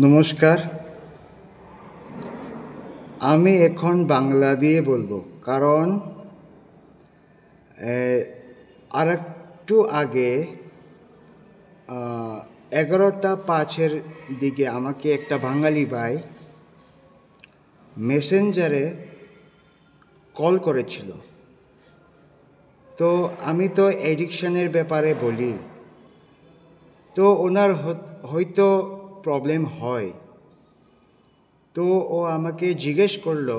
নমস্কার। আমি এখন বাংলা দিয়ে বলবো, কারণ আরেকটু আগে 11:05 দিকে আমাকে একটা বাঙালি ভাই মেসেঞ্জারে কল করেছিল। তো আমি তো এডিকশনের ব্যাপারে বলি, তো ওনার হয়তো প্রবলেম হয়। তো ও আমাকে জিজ্ঞেস করলো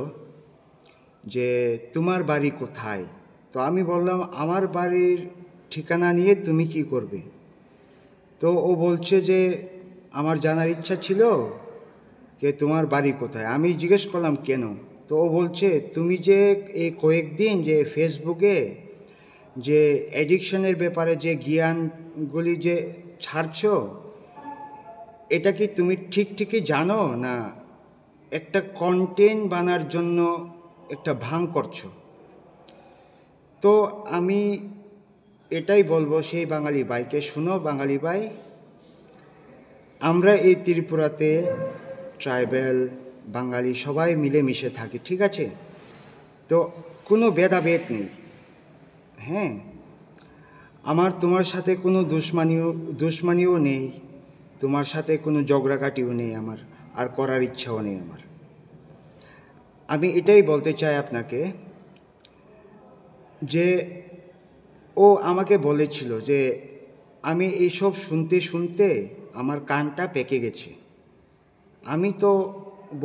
যে তোমার বাড়ি কোথায়। তো আমি বললাম আমার বাড়ির ঠিকানা নিয়ে তুমি কি করবে। তো ও বলছে যে আমার জানার ইচ্ছা ছিল যে তোমার বাড়ি কোথায়। আমি জিজ্ঞেস করলাম কেন। তো ও বলছে তুমি যে এই কয়েকদিন যে ফেসবুকে যে অ্যাডিকশনের ব্যাপারে যে জ্ঞানগুলি যে ছাড়ছ, এটা কি তুমি ঠিকই জানো, না একটা কন্টেন্ট বানার জন্য একটা ভাং করছো। তো আমি এটাই বলবো সেই বাঙালি ভাইকে, শুনো বাঙালি ভাই, আমরা এই ত্রিপুরাতে ট্রাইবেল বাঙালি সবাই মিলেমিশে থাকি, ঠিক আছে? তো কোনো ভেদাভেদ নেই। হ্যাঁ, আমার তোমার সাথে কোনো দুশ্মনীও নেই, তোমার সাথে কোনো ঝগড়াকাটিও নেই আমার, আর করার ইচ্ছাও নেই আমার। আমি এটাই বলতে চাই আপনাকে যে ও আমাকে বলেছিল যে আমি এইসব শুনতে শুনতে আমার কানটা পেকে গেছে। আমি তো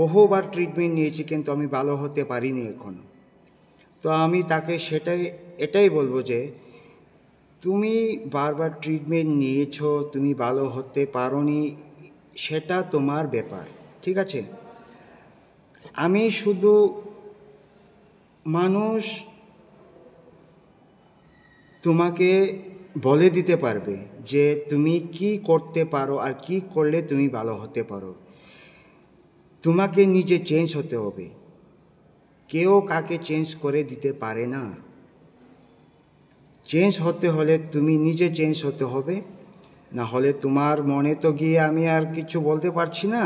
বহুবার ট্রিটমেন্ট নিয়েছি, কিন্তু আমি ভালো হতে পারিনি এখনো। তো আমি তাকে এটাই বলবো যে তুমি বারবার ট্রিটমেন্ট নিয়েছো, তুমি ভালো হতে পারোনি, সেটা তোমার ব্যাপার, ঠিক আছে? আমি শুধু মানুষ তোমাকে বলে দিতে পারবে যে তুমি কি করতে পারো আর কি করলে তুমি ভালো হতে পারো। তোমাকে নিজে চেঞ্জ হতে হবে, কেউ কাকে চেঞ্জ করে দিতে পারে না। চেঞ্জ হতে হলে তুমি নিজে চেঞ্জ হতে হবে, না হলে তোমার মনে তো গিয়ে আমি আর কিছু বলতে পারছি না।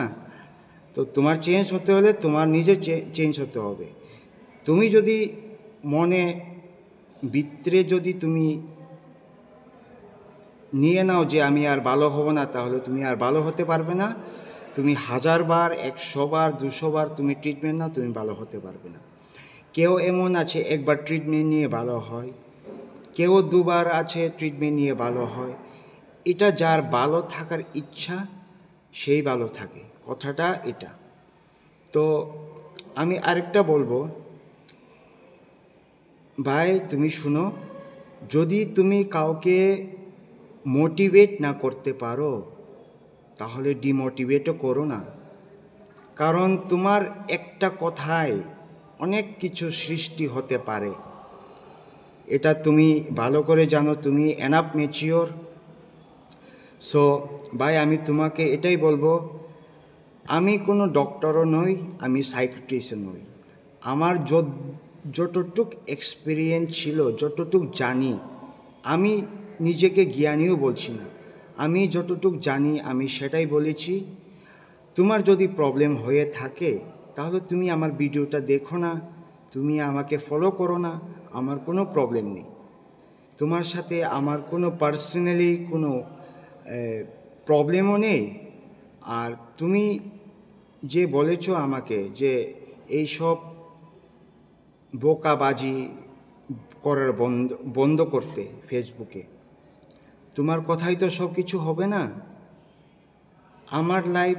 তো তোমার চেঞ্জ হতে হলে তোমার নিজে চেঞ্জ হতে হবে। তুমি যদি মনে ভিতরে যদি তুমি নিয়ে নাও যে আমি আর ভালো হব না, তাহলে তুমি আর ভালো হতে পারবে না। তুমি 1000 বার 100 বার 200 বার তুমি ট্রিটমেন্ট নাও, তুমি ভালো হতে পারবে না। কেউ এমন আছে একবার ট্রিটমেন্ট নিয়ে ভালো হয়, কেউ 2 বার আছে ট্রিটমেন্ট নিয়ে ভালো হয়। এটা যার ভালো থাকার ইচ্ছা সেই ভালো থাকে, কথাটা এটা। তো আমি আরেকটা বলবো, ভাই তুমি শুনো, যদি তুমি কাউকে মোটিভেট না করতে পারো তাহলে ডিমোটিভেটও করো না। কারণ তোমার একটা কথায় অনেক কিছু সৃষ্টি হতে পারে, এটা তুমি ভালো করে জানো, তুমি এনাফ ম্যাচিওর। সো ভাই আমি তোমাকে এটাই বলবো, আমি কোনো ডক্টরও নই, আমি সাইকিয়াট্রিস্টও নই। আমার যতটুক এক্সপিরিয়েন্স ছিল, যতটুক জানি, আমি নিজেকে জ্ঞানীও বলছি না, আমি যতটুক জানি আমি সেটাই বলেছি। তোমার যদি প্রবলেম হয়ে থাকে তাহলে তুমি আমার ভিডিওটা দেখো না, তুমি আমাকে ফলো করো না, আমার কোনো প্রবলেম নেই। তোমার সাথে আমার কোনো পার্সোনালি কোনো প্রবলেমও নেই। আর তুমি যে বলেছো আমাকে যে এইসব বোকাবাজি করার বন্ধ করতে ফেসবুকে, তোমার কথাই তো সব কিছু হবে না। আমার লাইফ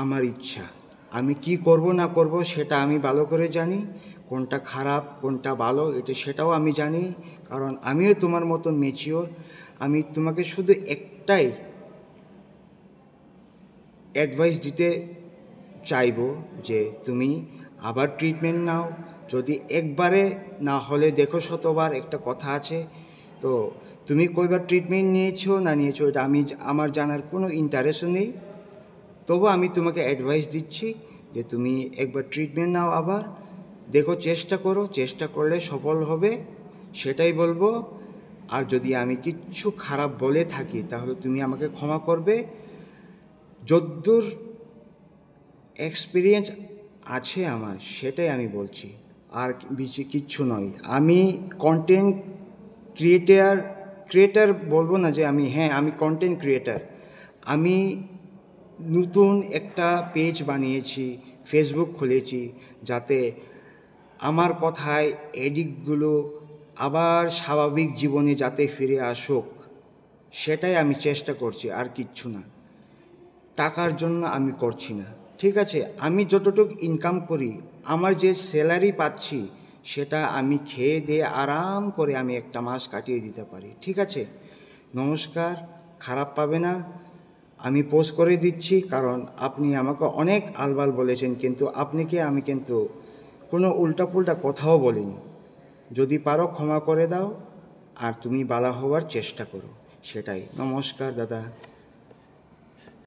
আমার ইচ্ছা, আমি কি করব না করব সেটা আমি ভালো করে জানি, কোনটা খারাপ কোনটা ভালো সেটাও আমি জানি, কারণ আমিও তোমার মতো ম্যাচিওর। আমি তোমাকে শুধু একটাই অ্যাডভাইস দিতে চাইব যে তুমি আবার ট্রিটমেন্ট নাও। যদি একবারে না হলে দেখো শতবার, একটা কথা আছে। তো তুমি কয়বার ট্রিটমেন্ট নিয়েছো না নিয়েছো এটা আমার জানার কোনো ইন্টারেস্টও নেই। তবু আমি তোমাকে অ্যাডভাইস দিচ্ছি যে তুমি একবার ট্রিটমেন্ট নাও, আবার দেখো, চেষ্টা করো, চেষ্টা করলে সফল হবে, সেটাই বলবো। আর যদি আমি কিচ্ছু খারাপ বলে থাকি তাহলে তুমি আমাকে ক্ষমা করবে। যদ্দূর এক্সপিরিয়েন্স আছে আমার সেটাই আমি বলছি, আর বেশি কিচ্ছু নয়। আমি কন্টেন্ট ক্রিয়েটার বলবো না যে আমি কন্টেন্ট ক্রিয়েটার। আমি নতুন একটা পেজ বানিয়েছি, ফেসবুক খুলেছি, যাতে আমার কথায় এডিক্টগুলো আবার স্বাভাবিক জীবনে যাতে ফিরে আসুক, সেটাই আমি চেষ্টা করছি, আর কিচ্ছু না। টাকার জন্য আমি করছি না, ঠিক আছে? আমি যতটুকু ইনকাম করি, আমার যে স্যালারি পাচ্ছি, সেটা আমি খেয়ে দিয়ে আরাম করে আমি একটা মাস কাটিয়ে দিতে পারি, ঠিক আছে? নমস্কার, খারাপ পাবে না, আমি পোস্ট করে দিচ্ছি, কারণ আপনি আমাকে অনেক আলবাল বলেছেন, কিন্তু আমি কিন্তু কোনো উল্টাপুল্টা কথাও বলিনি। যদি পারো ক্ষমা করে দাও, আর তুমি ভালো হওয়ার চেষ্টা করো, সেটাই। নমস্কার দাদা।